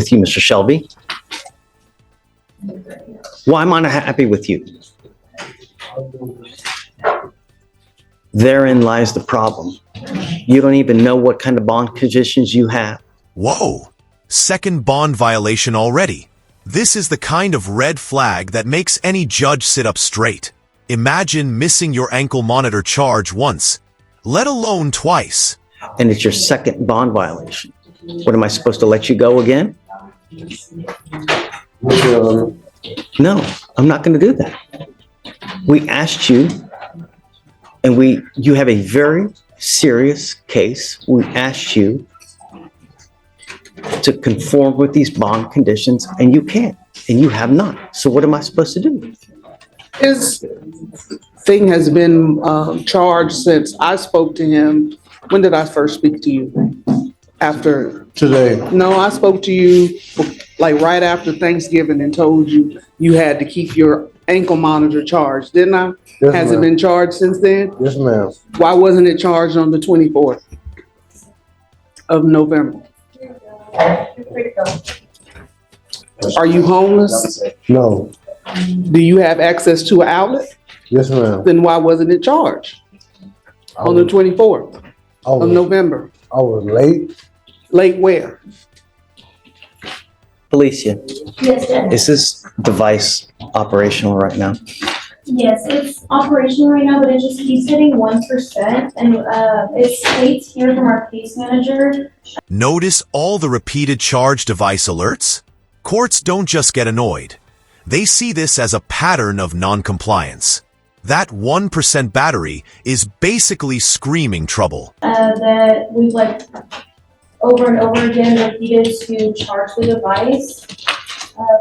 with you, Mr. Shelby. Why am I not happy with you? Therein lies the problem. You don't even know what kind of bond conditions you have. Whoa! Second bond violation already. This is the kind of red flag that makes any judge sit up straight. Imagine missing your ankle monitor charge once, let alone twice. And it's your second bond violation. What, am I supposed to let you go again? No, I'm not going to do that. We asked you, and you have a very serious case. We asked you to conform with these bond conditions, and you can't, and you have not. So what am I supposed to do? His thing has been charged since I spoke to him. When did I first speak to you? After Today. No, I spoke to you like right after Thanksgiving and told you you had to keep your ankle monitor charged, didn't I? Yes, Has it ma'am. been charged since then? Yes, ma'am. Why wasn't it charged on the 24th of November? Are you homeless? No. Do you have access to an outlet? Yes, ma'am. Then why wasn't it charged on the 24th of November? I was late. Late where? Alicia, Yes, Judge. is this device operational right now? Yes, it's operational right now, but it just keeps hitting 1%, and it states here from our case manager. Notice all the repeated charge device alerts? Courts don't just get annoyed. They see this as a pattern of non-compliance. That 1% battery is basically screaming trouble. That we've over and over again repeated to charge the device,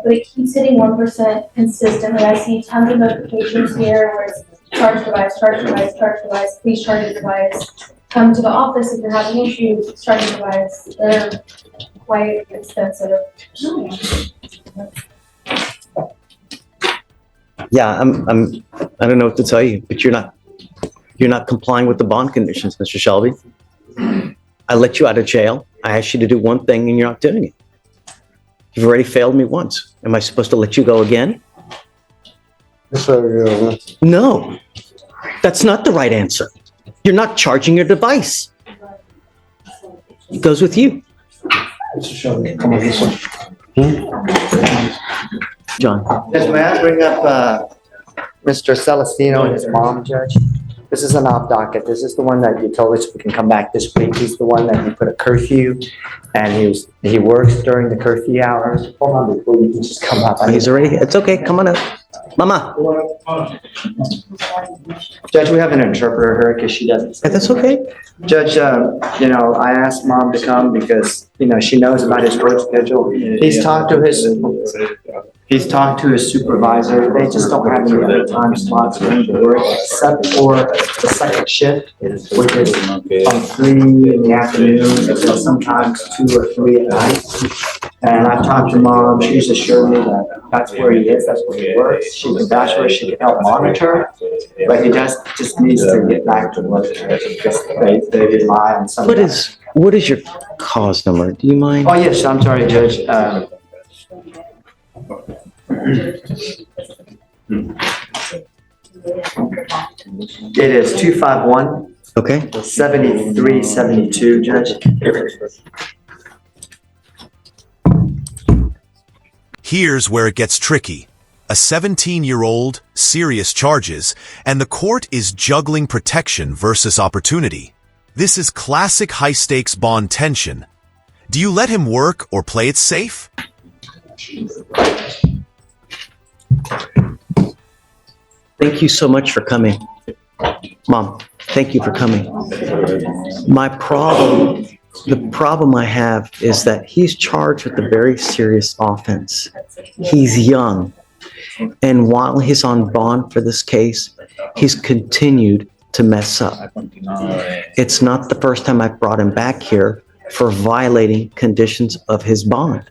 but it keeps hitting 1% consistently. I see tons of notifications here where it's charge device, charge device, charge device, please charge the device. Come to the office if you're having issues, charge the device. They're quite expensive. Yeah, I don't know what to tell you, but you're not complying with the bond conditions, Mr. Shelby. I let you out of jail. I asked you to do one thing and you're not doing it. You've already failed me once. Am I supposed to let you go again? Yes, sir. Yeah. No, that's not the right answer. You're not charging your device. It goes with you. Mr. Shelby, come on this way. John. Judge, may I bring up Mr. Celestino and his mom, Judge? This is an off docket. This is the one that you told us we can come back this week. He's the one that you put a curfew, and he works during the curfew hours. Hold on before you can just come up. He's already, it's okay, come on up. Mama. Judge, we have an interpreter here because she doesn't. That's okay. Judge, I asked Mom to come because, she knows about his work schedule. He's talked to his supervisor. They just don't have any other time slots for him to work except for the second shift, which is from 3 in the afternoon until sometimes 2 or 3 at night. And I've talked to Mom. She's assured me that that's where he is. That's where he works. She can vouch for it. She can help monitor. But he just needs to get back to work because they rely on some. What is your cause number? Do you mind? Oh, yes, I'm sorry, Judge. It is 251. Okay. 7372, Judge. Here's where it gets tricky. A 17-year-old, serious charges, and the court is juggling protection versus opportunity. This is classic high-stakes bond tension. Do you let him work or play it safe? Thank you so much for coming. Mom, thank you for coming. The problem I have is that he's charged with a very serious offense. He's young. And while he's on bond for this case, he's continued to mess up. It's not the first time I've brought him back here for violating conditions of his bond.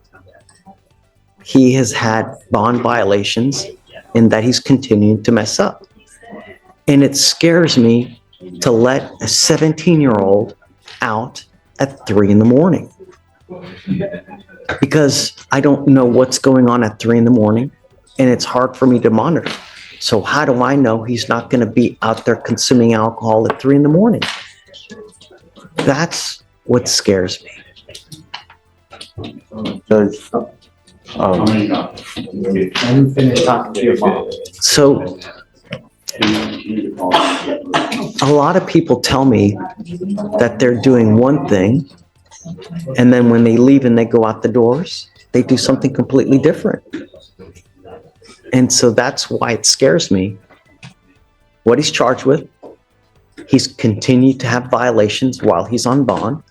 He has had bond violations in that he's continuing to mess up. And it scares me to let a 17-year-old out at 3 in the morning. because I don't know what's going on at 3 a.m, and it's hard for me to monitor. So how do I know he's not going to be out there consuming alcohol at 3 a.m? That's what scares me. Judge, let me finish talking to your mom. So a lot of people tell me that they're doing one thing, and then when they leave and they go out the doors, they do something completely different. And so that's why it scares me. What he's charged with, he's continued to have violations while he's on bond,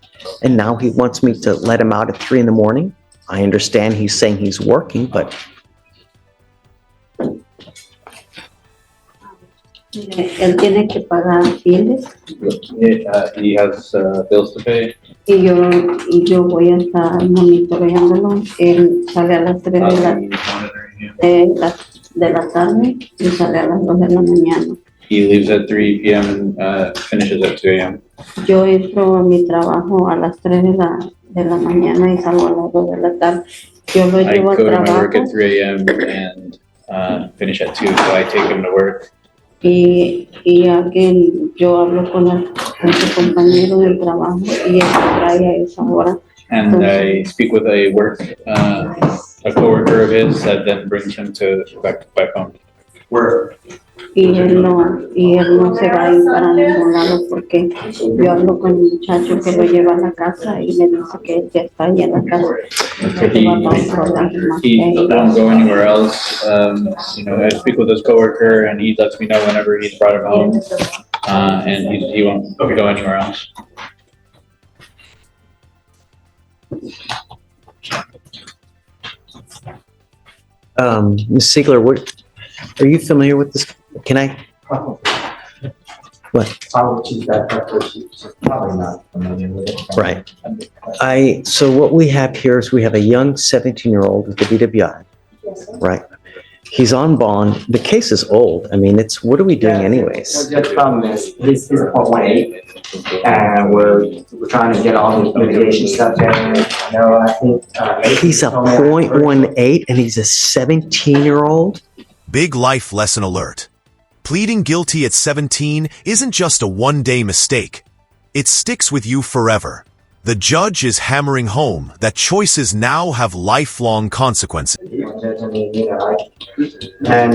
and now he wants me to let him out at 3 a.m. I understand he's saying he's working, but Él tiene que pagar biles He has bills to pay. y yo voy a estar monitoreándolo. Él sale a las 3 I'll be monitoring him. de la tarde y sale a las 2 de la mañana. He leaves at 3 p.m. and finishes at 2 a.m. Yo entro a mi trabajo a las 3 de la mañana y salgo a las 2 de la tarde. Yo lo I llevo al go to my work trabajo at 3 a.m. and finish at 2, so I take him to work. y alguien, yo hablo con su compañero del trabajo y él me trae a esa hora. And I speak with a coworker of his that then brings him back home. Y él no se va a ir para ningún lado porque yo hablo con el muchacho que lo lleva a la casa y me dice que él ya está ahí en la casa. Que va para otro lado más que He ir. won't go anywhere else. I speak with his coworker and he lets me know whenever he's brought him home. And he won't go anywhere else. Ms. Siegler, are you familiar with this? Can I? What? Probably not familiar with it. Right. So what we have here is we have a young 17-year-old with the DWI, right? He's on bond. The case is old. I mean, what are we doing anyways? Well, the problem is, he's a .18, and we're trying to get all the mitigation stuff in. I think. He's a .18 and he's a 17-year-old? Big life lesson alert. Pleading guilty at 17 isn't just a one-day mistake. It sticks with you forever. The judge is hammering home that choices now have lifelong consequences. And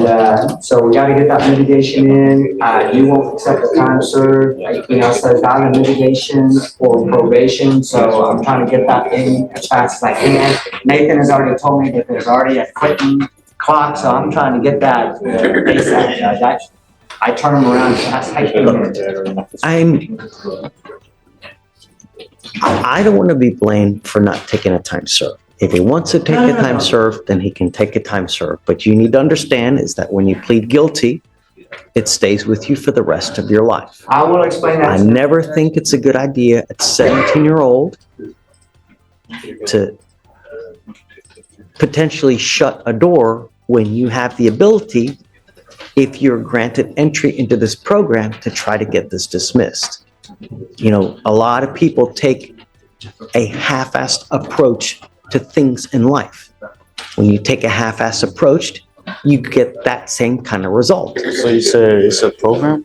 so we gotta get that mitigation in. You won't accept the time served, says valid mitigation or probation, so I'm trying to get that in as fast as I can. Nathan has already told me that there's already a quitting clock, so I'm trying to get that ASAP, Judge. I turn them around as fast as I can. I don't want to be blamed for not taking a time served. If he wants to take a time served, then he can take a time served. But you need to understand is that when you plead guilty, it stays with you for the rest of your life. I will explain that. I never think it's a good idea at 17-year-old to potentially shut a door when you have the ability, if you're granted entry into this program, to try to get this dismissed. A lot of people take a half-assed approach to things in life. When you take a half-assed approach, you get that same kind of result. So you say it's a program?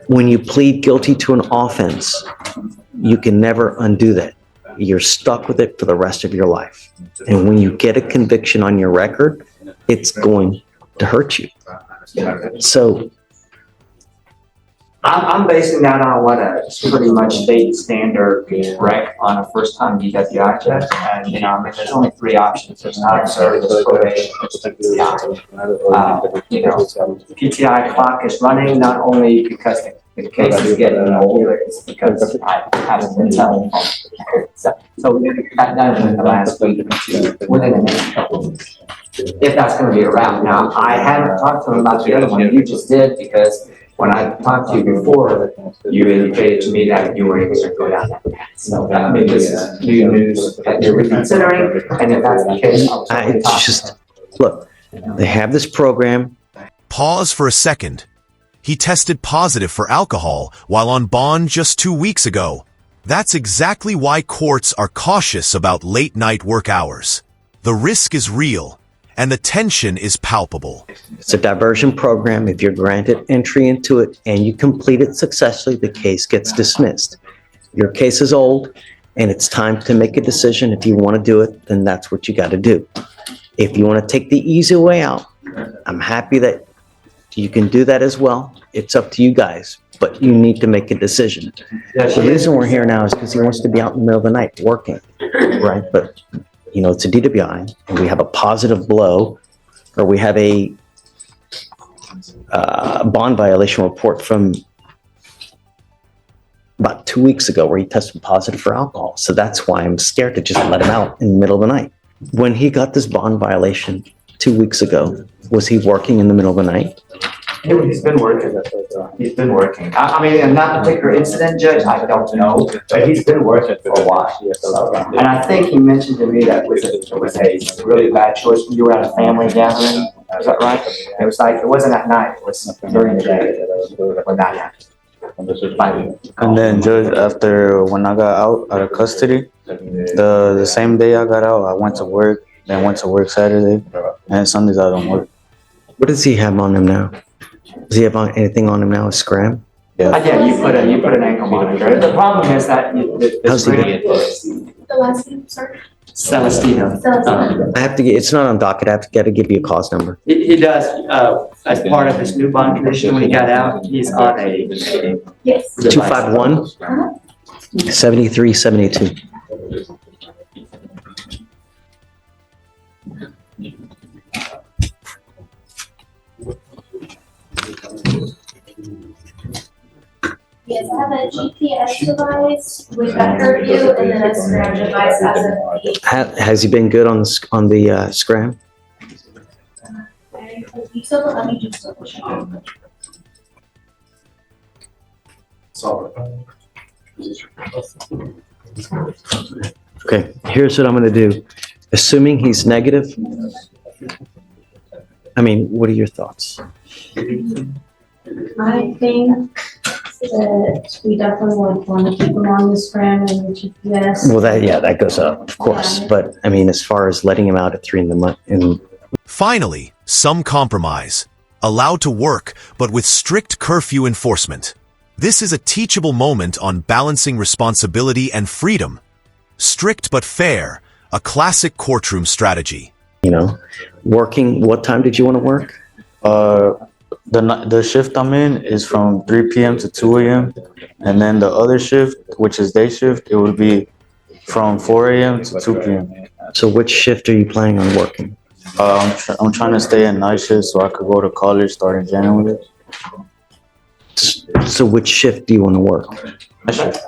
When you plead guilty to an offense, you can never undo that. You're stuck with it for the rest of your life. And when you get a conviction on your record, it's going to hurt you. So I'm basing that on what a pretty much state standard rec on a first-time DWI test, and there's only 3 options. There's time served, there's probation, PTI clock is running not only because the case is getting older, it's because I haven't been telling. So that was in the last week or 2, within the next couple of weeks. If that's going to be around. Now, I haven't talked to him about the other one. You just did, because when I talked to you before, you indicated to me that you were able to go down that path. So that means this is new news that you're reconsidering, and if that's the case, I'll totally talk to you. Look, they have this program. Pause for a second. He tested positive for alcohol while on bond just 2 weeks ago. That's exactly why courts are cautious about late-night work hours. The risk is real, and the tension is palpable. It's a diversion program. If you're granted entry into it and you complete it successfully, the case gets dismissed. Your case is old and it's time to make a decision. If you want to do it, then that's what you got to do. If you want to take the easy way out, I'm happy that you can do that as well. It's up to you guys, but you need to make a decision. The reason we're here now is because he wants to be out in the middle of the night working, right? But, you know, it's a DWI and we have a positive blow, or we have a bond violation report from about 2 weeks ago where he tested positive for alcohol. So that's why I'm scared to just let him out in the middle of the night. When he got this bond violation 2 weeks ago, was he working in the middle of the night? He's been working. He's been working. I mean, in that particular incident, Judge, I don't know, but he's been working for a while. So, and I think he mentioned to me that it was a really bad choice when you were at a family gathering. Is that right? It was like, it wasn't at night, it was during the day when that happened. And then Judge, after when I got out of custody, the same day I got out, I went to work, then went to work Saturday, and Sundays I don't work. What does he have on him now? Does he have anything on him now? A scram? Yeah, you put an ankle monitor. The problem is that How's he doing? The last name, sir? Celestino. I have to get, it's not on docket. I have to give you a cause number. He does, as part of his new bond condition, when he got out, he's on a. Yes. 251 7372. Yes, I have a GPS device with a curfew and then a scram device as of Has he been good on the scram? I believe so, but let me just double check. Okay, here's what I'm gonna do. Assuming he's negative, I mean, what are your thoughts? I think that we definitely would want to keep them on the scram and GPS. Well, that goes up, of course. But I mean, as far as letting him out at 3 a.m. Finally, some compromise. Allowed to work, but with strict curfew enforcement. This is a teachable moment on balancing responsibility and freedom. Strict but fair, a classic courtroom strategy. You know, working, what time did you want to work? The shift I'm in is from 3 p.m. to 2 a.m. And then the other shift, which is day shift, it would be from 4 a.m. to 2 p.m. So which shift are you planning on working? I'm trying to stay in night shift so I could go to college starting January. So which shift do you want to work? Night shift.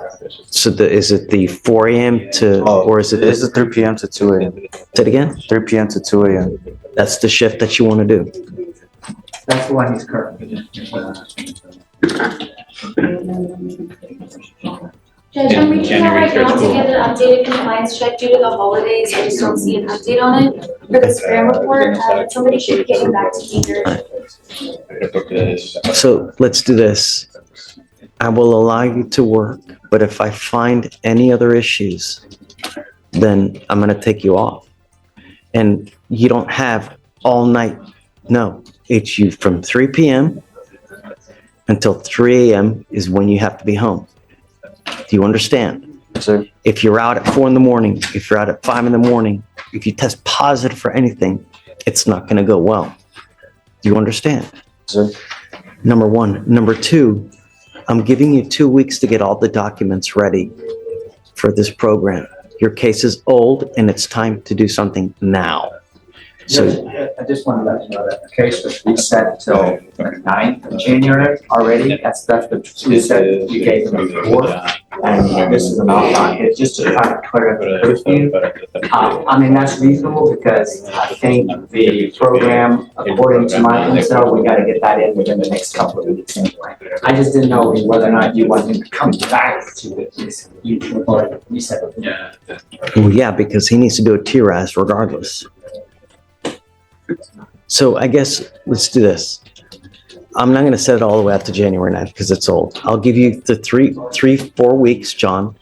So is it the 4 a.m. to, or is it It's the 3 p.m. to 2 a.m. say it again? 3 p.m. to 2 a.m. That's the shift that you want to do? That's the one he's currently. Judge, I'm reaching out right now to January get an updated compliance check due to the holidays. I just don't see an update on it for the scram report. Somebody should be getting back to me here. So let's do this. I will allow you to work, but if I find any other issues, then I'm going to take you off. And you don't have all night. No, it's you from 3 p.m. until 3 a.m. is when you have to be home. Do you understand? Yes, sir. If you're out at 4 in the morning, if you're out at 5 in the morning, if you test positive for anything, it's not going to go well. Do you understand? Sir. Number one. Number two, I'm giving you 2 weeks to get all the documents ready for this program. Your case is old and it's time to do something now. So I just want to let you know that the case was reset till the 9th of January already. That's the reset you gave them before. And this is an outline, it's just to try to clear up the curfew. I mean, that's reasonable because I think the program, according to my intel, we got to get that in within the next couple of weeks anyway. I just didn't know whether or not you wanted to come back to it. You said. well, yeah, because he needs to do a TRAS regardless. So I guess let's do this. I'm not gonna set it all the way out to January 9th because it's old. I'll give you the 4 weeks, John.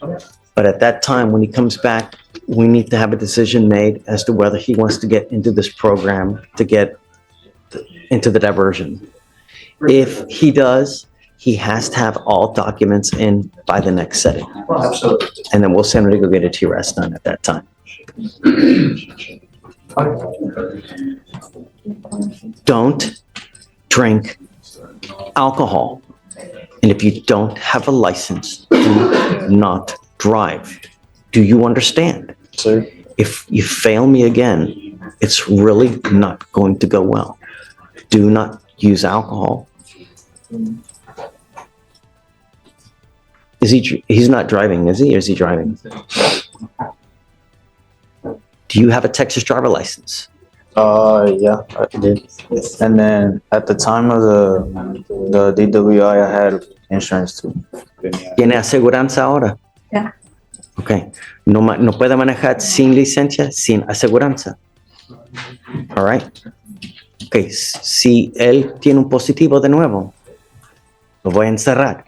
But at that time, when he comes back, we need to have a decision made as to whether he wants to get into this program to get into the diversion. If he does, he has to have all documents in by the next setting. Absolutely. And then we'll send him to go get a TRS done at that time. Don't drink alcohol. And if you don't have a license, do not drive. Do you understand? Sir. If you fail me again, it's really not going to go well. Do not use alcohol. He's not driving, is he? Or is he driving? Do you have a Texas driver license? Yeah, I did. And then at the time of the DWI, I had insurance too. ¿Tiene aseguranza ahora? Ya. Ok. No puede manejar sin licencia, sin aseguranza. All right. Ok. Si él tiene un positivo de nuevo, lo voy a encerrar.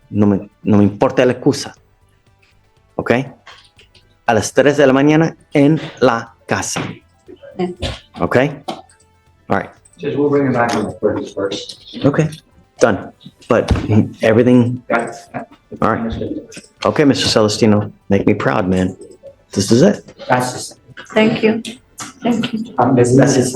No me importa la excusa. Ok. A las 3 de la mañana en la casa. Ok. All right. Judge, we'll bring him back on the 31st. Okay. Done. But everything. All right. Okay, Mr. Celestino, make me proud, man. This is it. That's just, Thank you. Thank you. this is,